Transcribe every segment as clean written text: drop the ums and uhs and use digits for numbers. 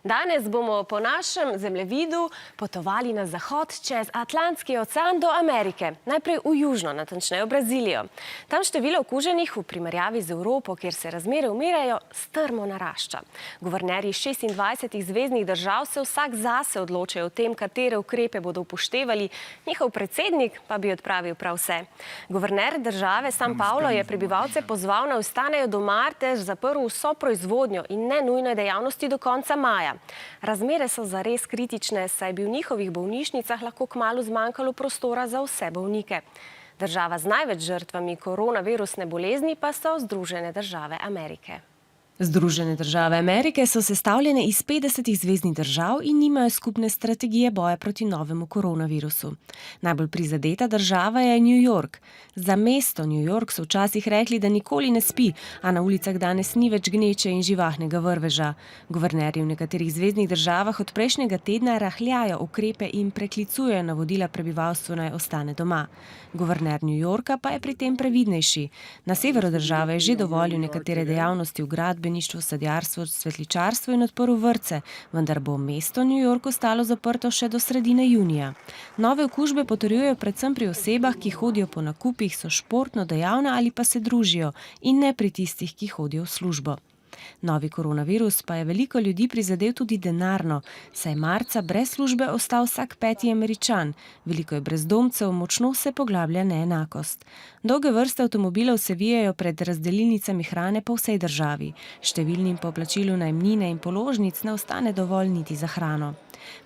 Danes bomo po našem zemljevidu potovali na zahod čez Atlantski ocean do Amerike, najprej v južno, natančneje v Brazilijo. Tam število okuženih v primerjavi z Evropo, kjer se razmere umirajo, strmo narašča. Guvernerji 26 zveznih držav se vsak zase odločajo o tem, katere ukrepe bodo upoštevali, njihov predsednik pa bi odpravil prav vse. Guverner države San Paulo je prebivalce pozval, naj ostanejo doma ter zaprl vso proizvodnjo in ne nujne dejavnosti do konca maja. Razmere so zares kritične, saj bi v njihovih bolnišnicah lahko kmalu zmanjkalo prostora za vse bolnike. Država z največ žrtvami koronavirusne bolezni pa so Združene države Amerike. Združene države Amerike so sestavljene iz 50 zveznih držav in nimajo skupne strategije boja proti novemu koronavirusu. Najbolj prizadeta država je New York. Za mesto New York so včasih rekli, da nikoli ne spi, a na ulicah danes ni več gneče in živahnega vrveža. Guvernerji v nekaterih zveznih državah od prejšnjega tedna rahljajo ukrepe in preklicujejo navodila prebivalstvu, naj ostane doma. Guverner New Yorka pa je pri tem previdnejši. Na severu države je že dovolil nekatere dejavnosti v gradbeništvu, sadjarstvu, cvetličarstvu in odprl vrtce, vendar bo mesto New York ostalo zaprto še do sredine junija. Nove okužbe potrjujejo predvsem pri osebah, ki hodijo po nakupih, so športno dejavne ali pa se družijo, in ne pri tistih, ki hodijo v službo. Novi koronavirus pa je veliko ljudi prizadel tudi denarno, saj je marca brez službe ostal vsak 5. Američan. Veliko je brezdomcev, močno se poglablja neenakost. Dolge vrste avtomobilov se vijejo pred razdelilnicami hrane po vsej državi. Številnim po plačilu najemnine in položnic ne ostane dovolj niti za hrano.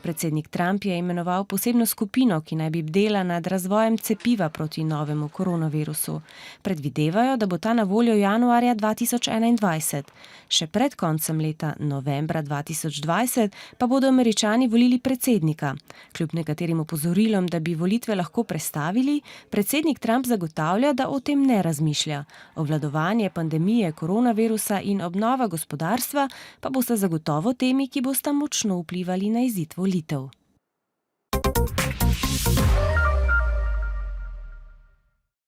Predsednik Trump je imenoval posebno skupino, ki naj bi bdela nad razvojem cepiva proti novemu koronavirusu. Predvidevajo, da bo ta na voljo januarja 2021. Še pred koncem leta, novembra 2020, pa bodo Američani volili predsednika. Kljub nekaterim opozorilom, da bi volitve lahko prestavili, predsednik Trump zagotavlja, da o tem ne razmišlja. Obvladovanje pandemije koronavirusa in obnova gospodarstva pa bosta zagotovo temi, ki bosta močno vplivali na izid volitev.